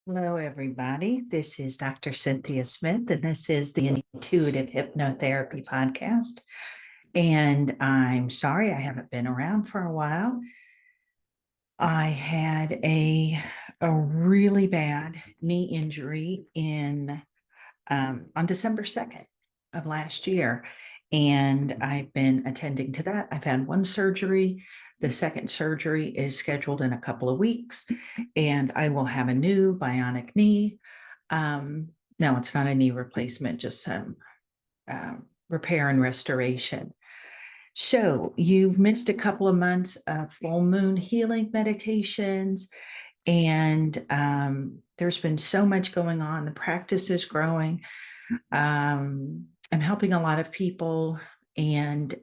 Hello, everybody. This is Dr. Cynthia Smith, and this is the Intuitive Hypnotherapy Podcast. And I'm sorry I haven't been around for a while. I had a really bad knee injury on December 2nd of last year, and I've been attending to that. I've had one surgery. The second surgery is scheduled in a couple of weeks, and I will have a new bionic knee. No, it's not a knee replacement, just some repair and restoration. So you've missed a couple of months of full moon healing meditations, and there's been so much going on. The practice is growing. I'm helping a lot of people, and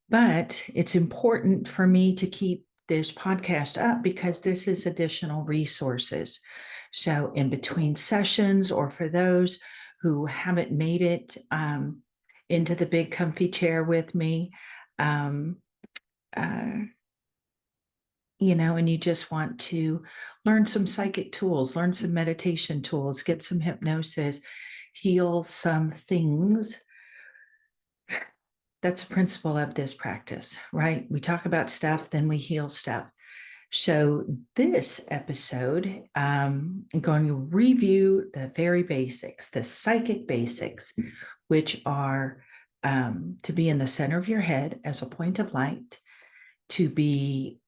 but it's important for me to keep this podcast up because this is additional resources. So in between sessions, or for those who haven't made it into the big comfy chair with me, um, uh, and you just want to learn some psychic tools, learn some meditation tools, get some hypnosis, heal some things. That's the principle of this practice, right? We talk about stuff, then we heal stuff. So this episode, I'm going to review the very basics, the psychic basics, which are to be in the center of your head as a point of light, to be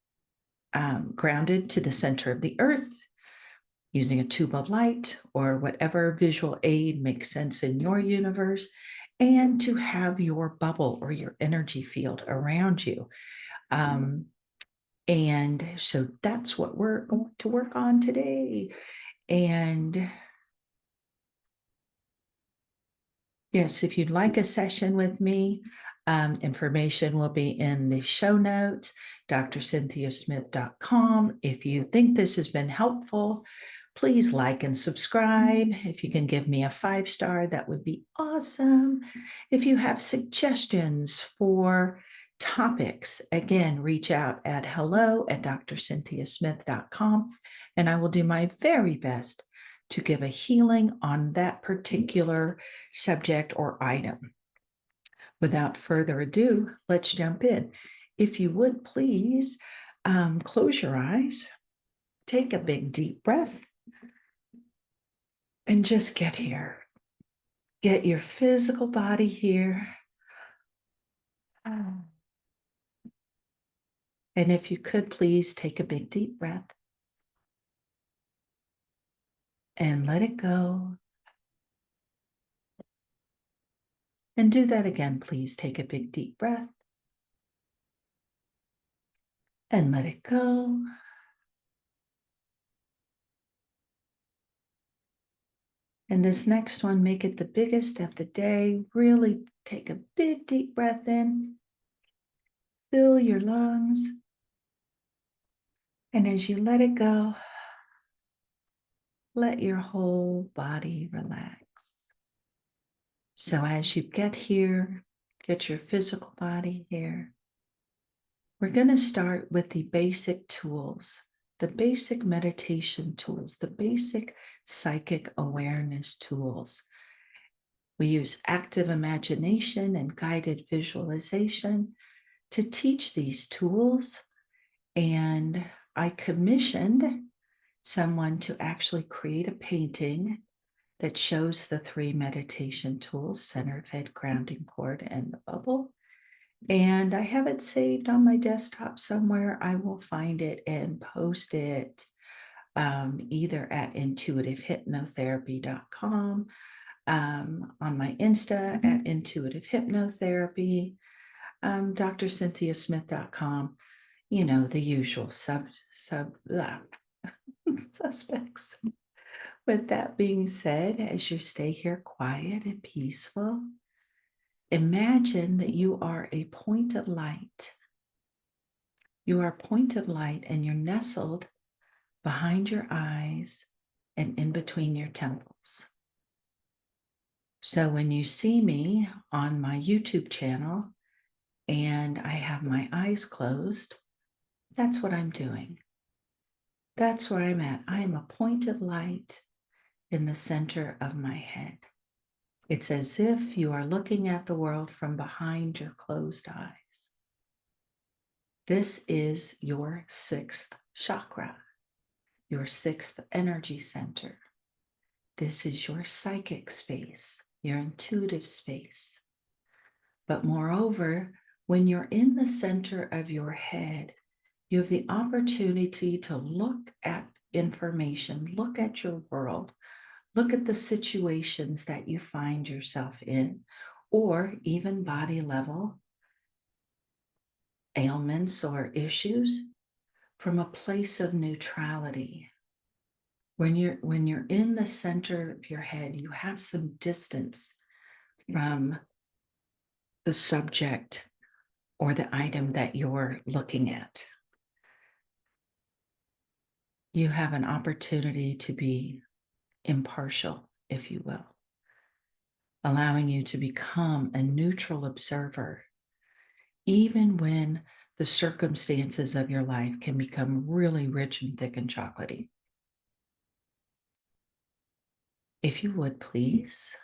grounded to the center of the earth using a tube of light or whatever visual aid makes sense in your universe, and to have your bubble or your energy field around you. And so that's what we're going to work on today. And yes, if you'd like a session with me, information will be in the show notes, drcynthiasmith.com. If you think this has been helpful, please like and subscribe. If you can give me a 5-star, that would be awesome. If you have suggestions for topics, again, reach out at hello@drcynthiasmith.com, and I will do my very best to give a healing on that particular subject or item. Without further ado, let's jump in. If you would please close your eyes, take a big deep breath, and just get here. Get your physical body here. And if you could please take a big deep breath and let it go. And do that again, please. Take a big deep breath and let it go. And this next one, make it the biggest of the day. Really take a big deep breath in. Fill your lungs. And as you let it go, let your whole body relax. So as you get here, get your physical body here, we're going to start with the basic tools, the basic meditation tools, the basic psychic awareness tools. We use active imagination and guided visualization to teach these tools. And I commissioned someone to actually create a painting that shows the 3 meditation tools: center of head, grounding cord, and the bubble. And I have it saved on my desktop somewhere. I will find it and post it either at intuitivehypnotherapy.com, on my Insta at Intuitive Hypnotherapy, drcynthiasmith.com, the usual suspects. With that being said, as you stay here quiet and peaceful, imagine that you are a point of light. You are a point of light, and you're nestled behind your eyes and in between your temples. So when you see me on my YouTube channel and I have my eyes closed, that's what I'm doing. That's where I'm at. I am a point of light in the center of my head. It's as if you are looking at the world from behind your closed eyes. This is your sixth chakra, your sixth energy center. This is your psychic space, your intuitive space. But moreover, when you're in the center of your head, you have the opportunity to look at information, look at your world, look at the situations that you find yourself in, or even body level ailments or issues from a place of neutrality. When you're in the center of your head, you have some distance from the subject or the item that you're looking at. You have an opportunity to be impartial, if you will, allowing you to become a neutral observer, even when the circumstances of your life can become really rich and thick and chocolatey. If you would please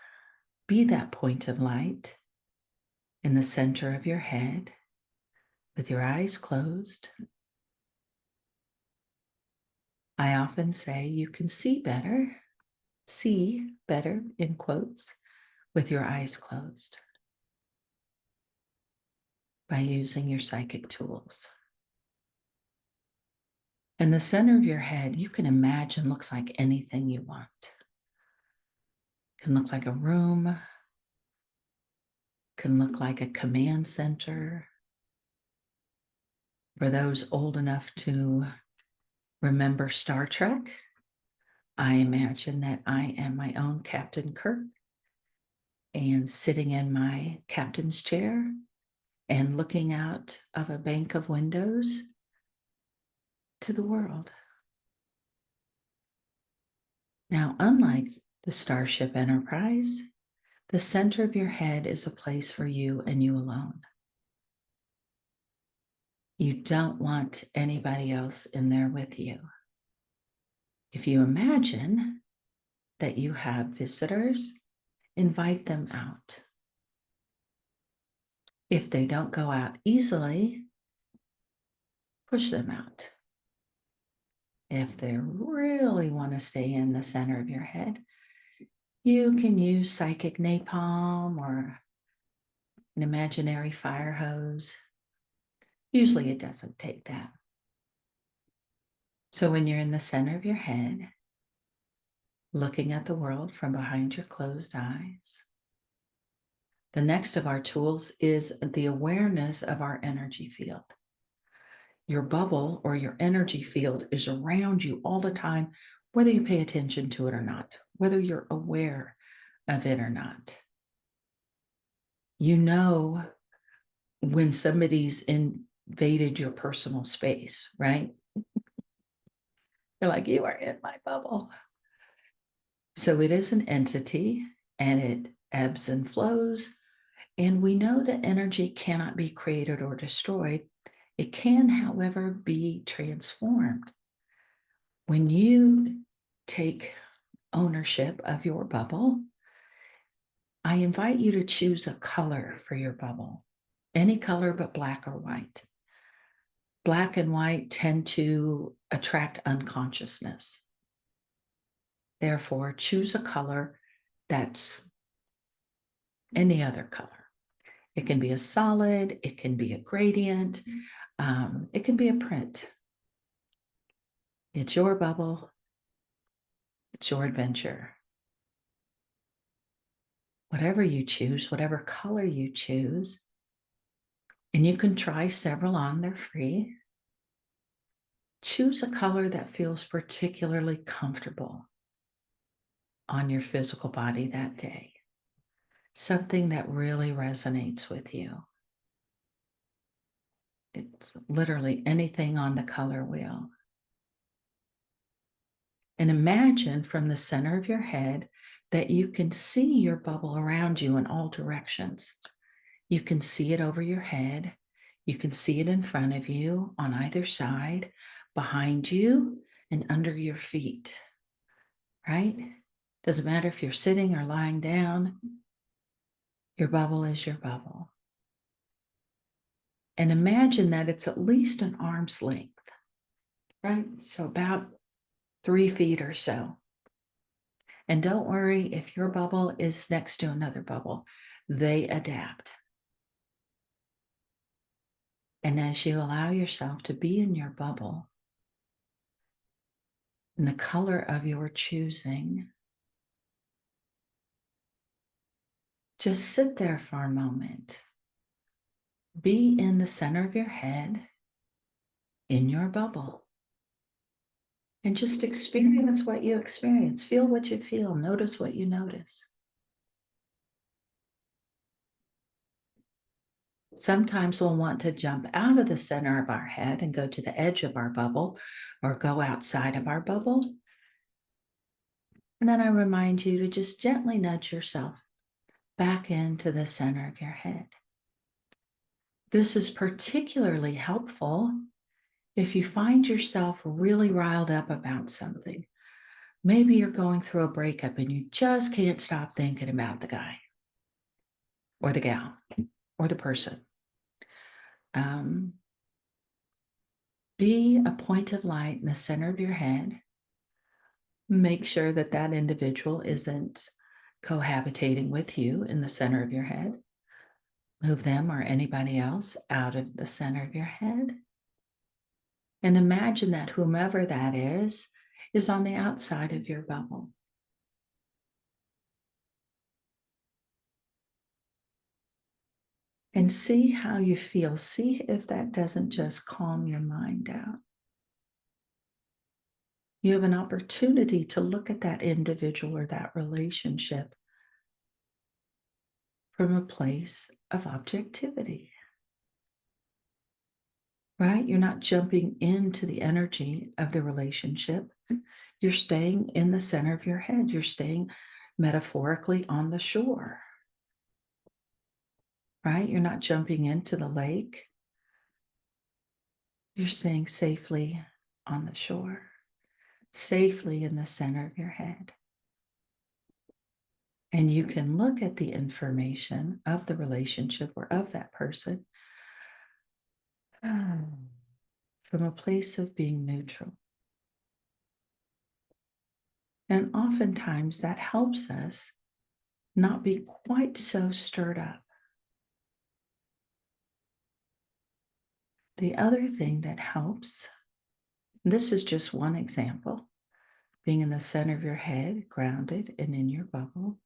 be that point of light in the center of your head with your eyes closed. I often say you can see better in quotes, with your eyes closed by using your psychic tools. And the center of your head, you can imagine, looks like anything you want. It can look like a room, can look like a command center. For those old enough to remember Star Trek, I imagine that I am my own Captain Kirk and sitting in my captain's chair and looking out of a bank of windows to the world. Now, unlike the Starship Enterprise, the center of your head is a place for you and you alone. You don't want anybody else in there with you. If you imagine that you have visitors, invite them out. If they don't go out easily, push them out. If they really want to stay in the center of your head, you can use psychic napalm or an imaginary fire hose. Usually it doesn't take that. So when you're in the center of your head, looking at the world from behind your closed eyes, the next of our tools is the awareness of our energy field. Your bubble or your energy field is around you all the time, whether you pay attention to it or not, whether you're aware of it or not. You know when somebody's invaded your personal space, right? You're like, you are in my bubble. So it is an entity and it ebbs and flows. And we know that energy cannot be created or destroyed. It can, however, be transformed. When you take ownership of your bubble, I invite you to choose a color for your bubble, any color but black or white. Black and white tend to attract unconsciousness. Therefore, choose a color that's any other color. It can be a solid, it can be a gradient, it can be a print. It's your bubble, it's your adventure. Whatever you choose, whatever color you choose, and you can try several on, they're free. Choose a color that feels particularly comfortable on your physical body that day. Something that really resonates with you. It's literally anything on the color wheel. And imagine from the center of your head that you can see your bubble around you in all directions. You can see it over your head. You can see it in front of you, on either side, behind you, and under your feet, right? Doesn't matter if you're sitting or lying down, your bubble is your bubble. And imagine that it's at least an arm's length, right? So about 3 feet or so. And don't worry if your bubble is next to another bubble, they adapt. And as you allow yourself to be in your bubble, in the color of your choosing, just sit there for a moment. Be in the center of your head, in your bubble, and just experience what you experience. Feel what you feel. Notice what you notice. Sometimes we'll want to jump out of the center of our head and go to the edge of our bubble or go outside of our bubble. And then I remind you to just gently nudge yourself back into the center of your head. This is particularly helpful if you find yourself really riled up about something. Maybe you're going through a breakup and you just can't stop thinking about the guy or the gal or the person. Be a point of light in the center of your head. Make sure that that individual isn't cohabitating with you in the center of your head. Move them or anybody else out of the center of your head. And imagine that whomever that is on the outside of your bubble. And see how you feel. See if that doesn't just calm your mind down. You have an opportunity to look at that individual or that relationship from a place of objectivity, right? You're not jumping into the energy of the relationship. You're staying in the center of your head. You're staying metaphorically on the shore, right? You're not jumping into the lake. You're staying safely on the shore, safely in the center of your head. And you can look at the information of the relationship or of that person from a place of being neutral. And oftentimes that helps us not be quite so stirred up. The other thing that helps, this is just one example, being in the center of your head, grounded and in your bubble,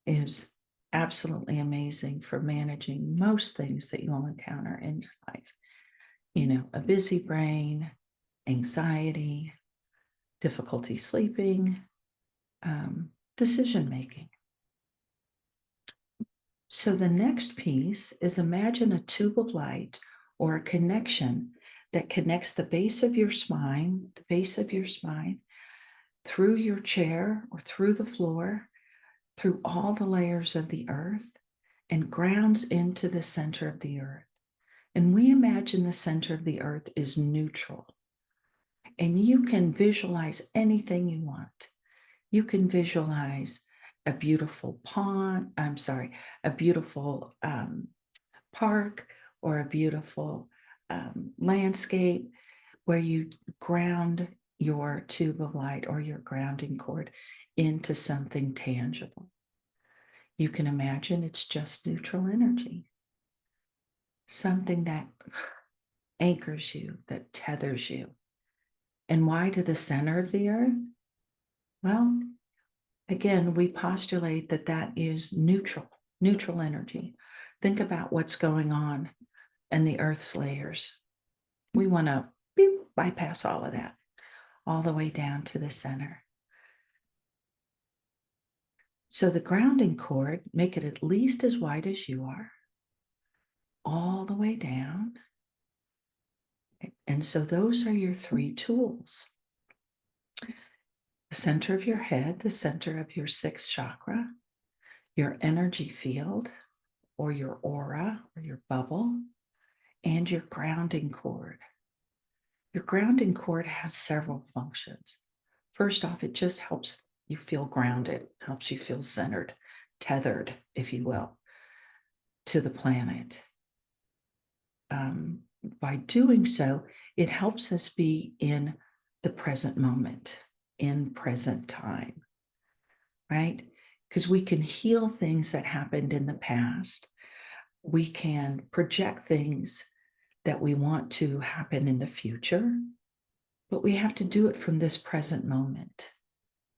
is absolutely amazing for managing most things that you will encounter in your life. You know, a busy brain, anxiety, difficulty sleeping, decision making. So the next piece is imagine a tube of light or a connection that connects the base of your spine, through your chair or through the floor, through all the layers of the earth, and grounds into the center of the earth. And we imagine the center of the earth is neutral. And you can visualize anything you want. You can visualize a beautiful a beautiful park or a beautiful landscape where you ground your tube of light or your grounding cord into something tangible. You can imagine it's just neutral energy, something that anchors you, that tethers you. And why to the center of the earth? Well, again, we postulate that that is neutral energy. Think about what's going on in the earth's layers. We want to bypass all of that, all the way down to the center. So the grounding cord, make it at least as wide as you are, all the way down. And so those are your 3 tools. The center of your head, the center of your 6th chakra, your energy field or your aura or your bubble, and your grounding cord. Your grounding cord has several functions. First off, it just helps you feel grounded, helps you feel centered, tethered, if you will, to the planet. By doing so, it helps us be in the present moment, in present time, right? Because we can heal things that happened in the past. We can project things that we want to happen in the future, but we have to do it from this present moment,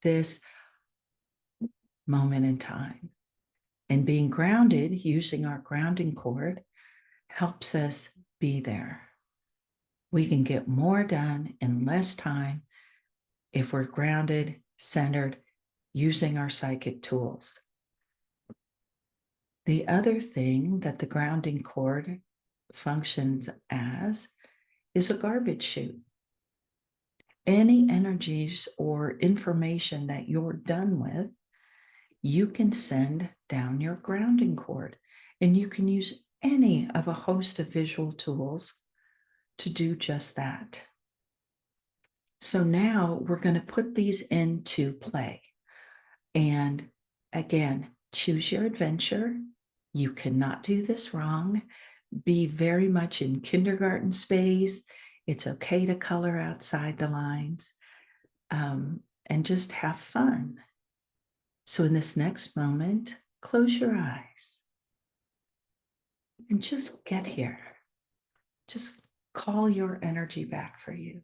this moment in time. And being grounded, using our grounding cord, helps us be there. We can get more done in less time if we're grounded, centered, using our psychic tools. The other thing that the grounding cord functions as is a garbage chute. Any energies or information that you're done with, you can send down your grounding cord, and you can use any of a host of visual tools to do just that. So now we're going to put these into play. And again, choose your adventure. You cannot do this wrong. Be very much in kindergarten space. It's okay to color outside the lines, and just have fun. So in this next moment, close your eyes and just get here. Just call your energy back for you.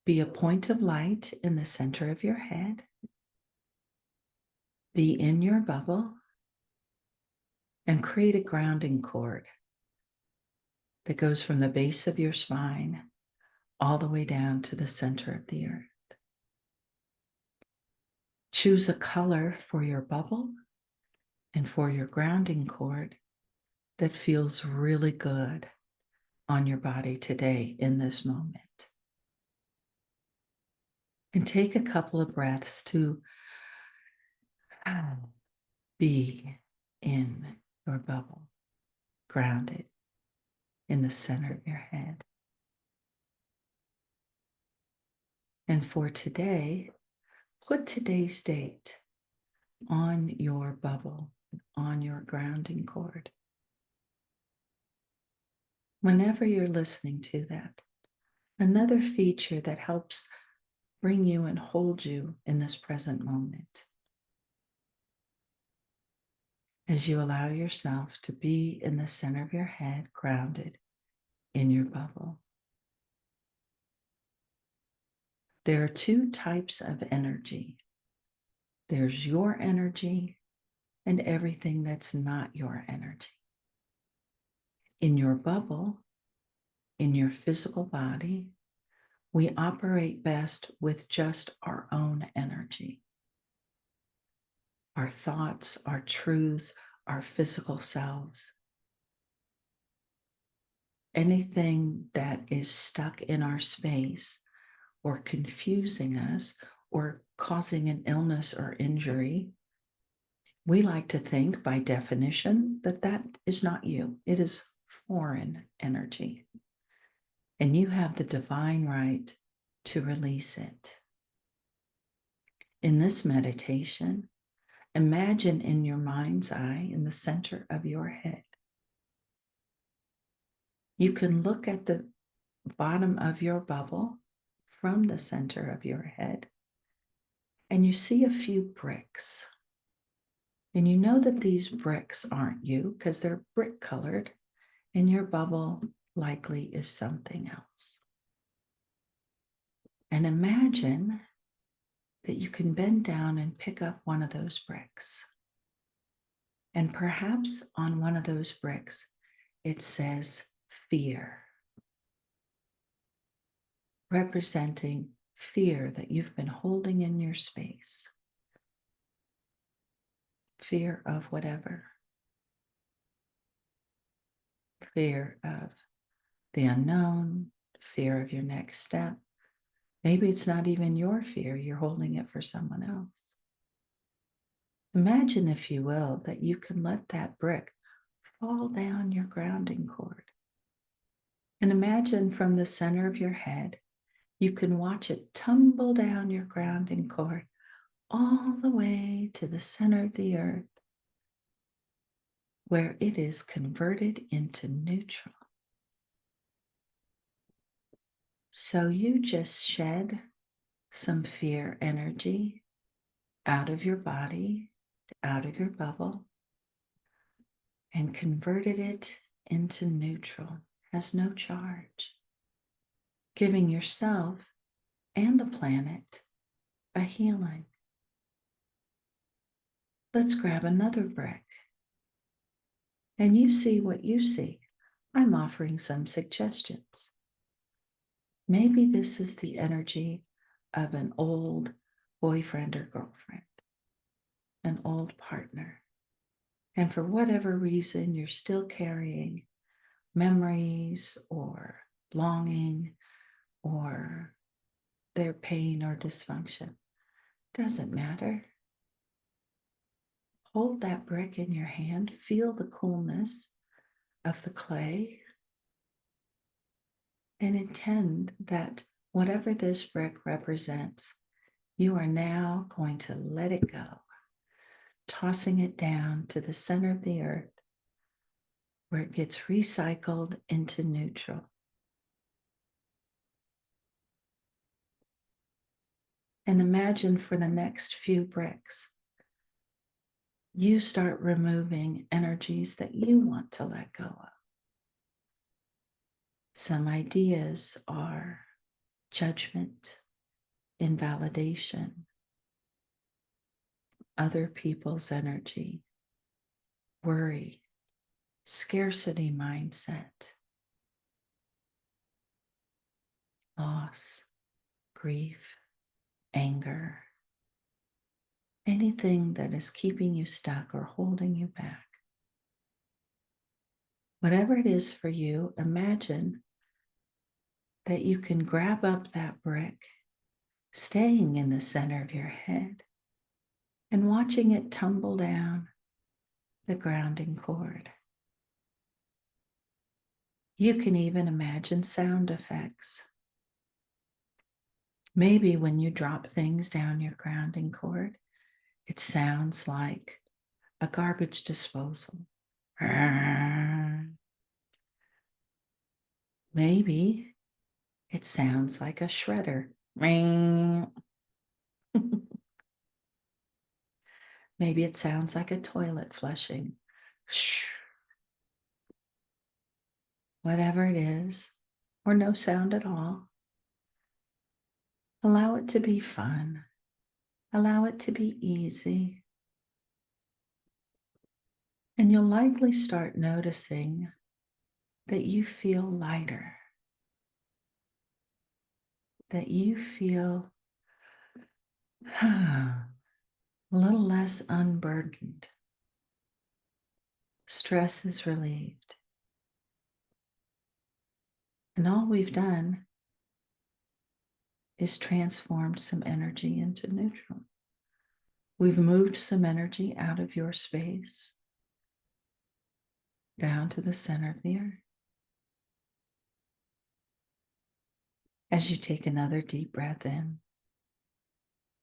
Be a point of light in the center of your head. Be in your bubble and create a grounding cord that goes from the base of your spine all the way down to the center of the earth. Choose a color for your bubble and for your grounding cord that feels really good on your body today in this moment. And take a couple of breaths to be in your bubble, grounded in the center of your head. And for today, put today's date on your bubble, on your grounding cord. Whenever you're listening to that, another feature that helps bring you and hold you in this present moment, as you allow yourself to be in the center of your head, grounded in your bubble. There are two types of energy. There's your energy and everything that's not your energy. In your bubble, in your physical body, we operate best with just our own energy. Our thoughts, our truths, our physical selves. Anything that is stuck in our space or confusing us or causing an illness or injury, we like to think by definition that that is not you. It is foreign energy. And you have the divine right to release it. In this meditation, imagine in your mind's eye, in the center of your head, you can look at the bottom of your bubble from the center of your head, and you see a few bricks. And you know that these bricks aren't you because they're brick colored, and your bubble likely is something else. And imagine that you can bend down and pick up one of those bricks. And perhaps on one of those bricks, it says fear, representing fear that you've been holding in your space. Fear of whatever. Fear of the unknown, fear of your next step. Maybe it's not even your fear, you're holding it for someone else. Imagine, if you will, that you can let that brick fall down your grounding cord And imagine from the center of your head, you can watch it tumble down your grounding cord all the way to the center of the earth, where it is converted into neutral. So you just shed some fear energy out of your body, out of your bubble, and converted it into neutral, has no charge, giving yourself and the planet a healing. Let's grab another brick. And you see what you see. I'm offering some suggestions. Maybe this is the energy of an old boyfriend or girlfriend, an old partner. And for whatever reason, you're still carrying memories or longing or their pain or dysfunction. Doesn't matter. Hold that brick in your hand. Feel the coolness of the clay and intend that whatever this brick represents, you are now going to let it go, tossing it down to the center of the earth where it gets recycled into neutral. And imagine for the next few bricks, you start removing energies that you want to let go of. Some ideas are judgment, invalidation, other people's energy, worry, scarcity mindset, loss, grief, anger, anything that is keeping you stuck or holding you back. Whatever it is for you, imagine that you can grab up that brick, staying in the center of your head, and watching it tumble down the grounding cord. You can even imagine sound effects. Maybe when you drop things down your grounding cord, it sounds like a garbage disposal. Maybe it sounds like a shredder. Maybe it sounds like a toilet flushing. Whatever it is, or no sound at all, allow it to be fun. Allow it to be easy. And you'll likely start noticing that you feel lighter, that you feel a little less unburdened. Stress is relieved. And all we've done is transformed some energy into neutral. We've moved some energy out of your space down to the center of the earth. As you take another deep breath in,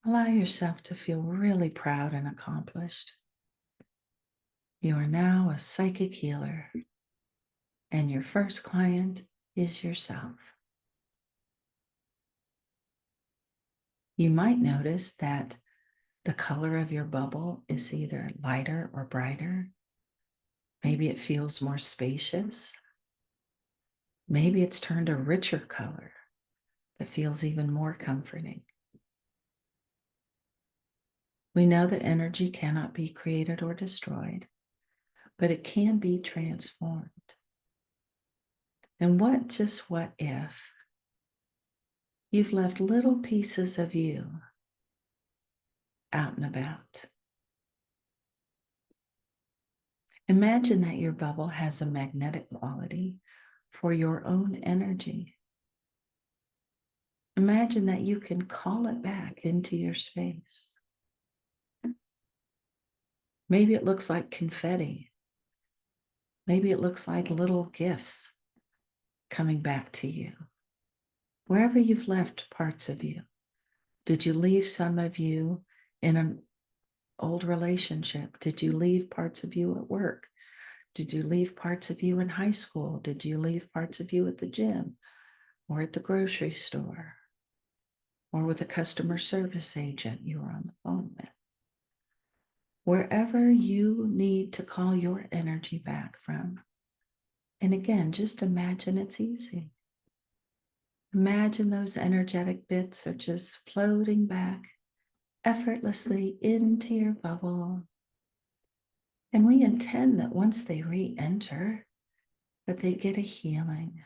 allow yourself to feel really proud and accomplished. You are now a psychic healer, and your first client is yourself. You might notice that the color of your bubble is either lighter or brighter. Maybe it feels more spacious. Maybe it's turned a richer color that feels even more comforting. We know that energy cannot be created or destroyed, but it can be transformed. And what if you've left little pieces of you out and about? Imagine that your bubble has a magnetic quality for your own energy. Imagine that you can call it back into your space. Maybe it looks like confetti. Maybe it looks like little gifts coming back to you. Wherever you've left parts of you. Did you leave some of you in an old relationship? Did you leave parts of you at work? Did you leave parts of you in high school? Did you leave parts of you at the gym or at the grocery store or with a customer service agent you were on the phone with? Wherever you need to call your energy back from. And again, just imagine it's easy. Imagine those energetic bits are just floating back effortlessly into your bubble. And we intend that once they re-enter, that they get a healing.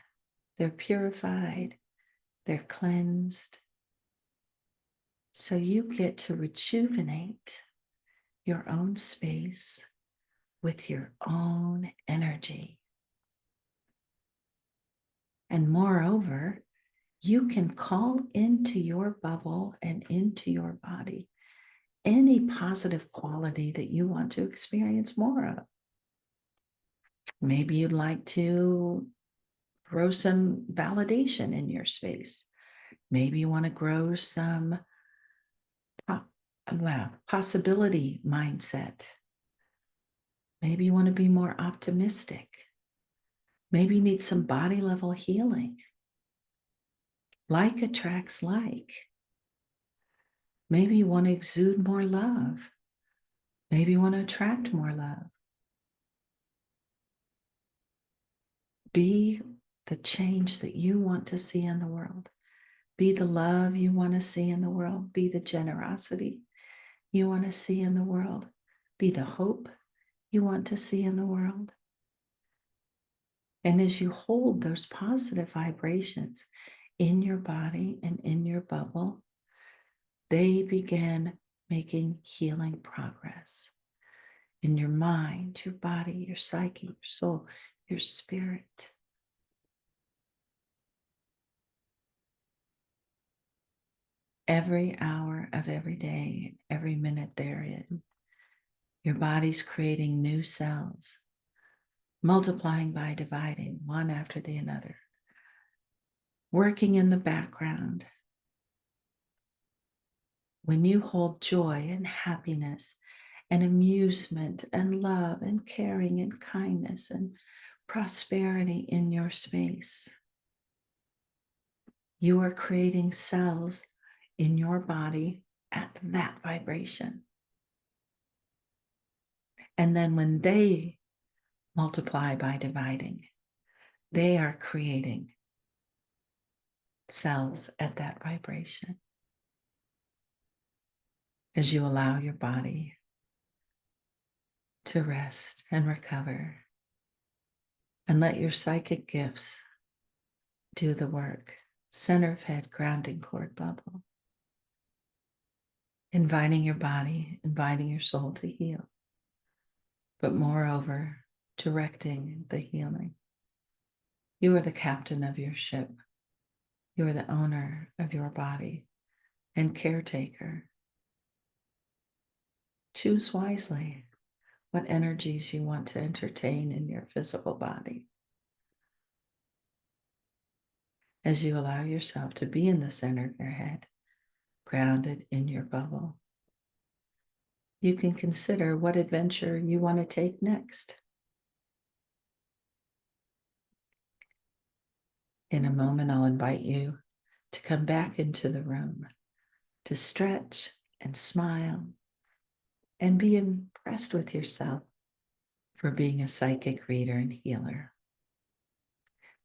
They're purified, they're cleansed. So you get to rejuvenate your own space with your own energy. And moreover, you can call into your bubble and into your body any positive quality that you want to experience more of. Maybe you'd like to grow some validation in your space. Maybe you want to grow some possibility mindset. Maybe you want to be more optimistic. Maybe you need some body level healing. Like attracts like. Maybe you want to exude more love. Maybe you want to attract more love. Be the change that you want to see in the world. Be the love you want to see in the world. Be the generosity you want to see in the world. Be the hope you want to see in the world. And as you hold those positive vibrations in your body and in your bubble, they begin making healing progress in your mind, your body, your psyche, your soul, your spirit. Every hour of every day, every minute therein, your body's creating new cells, multiplying by dividing, one after the other, working in the background. When you hold joy and happiness and amusement and love and caring and kindness and prosperity in your space, you are creating cells in your body at that vibration. And then when they multiply by dividing, they are creating cells at that vibration. As you allow your body to rest and recover, and let your psychic gifts do the work. Center of head, grounding cord bubble. Inviting your body, inviting your soul to heal, but moreover, directing the healing. You are the captain of your ship. You are the owner of your body and caretaker. Choose wisely what energies you want to entertain in your physical body. As you allow yourself to be in the center of your head, grounded in your bubble, you can consider what adventure you want to take next. In a moment, I'll invite you to come back into the room, to stretch and smile and be impressed with yourself for being a psychic reader and healer.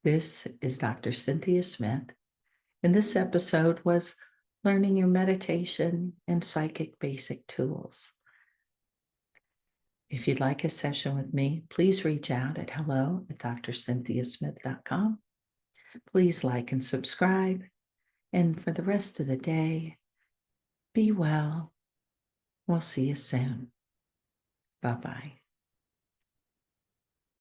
This is Dr. Cynthia Smith, and this episode was learning your meditation and psychic basic tools. If you'd like a session with me, please reach out at hello@drcynthiasmith.com. Please like and subscribe. And for the rest of the day, be well. We'll see you soon. Bye-bye.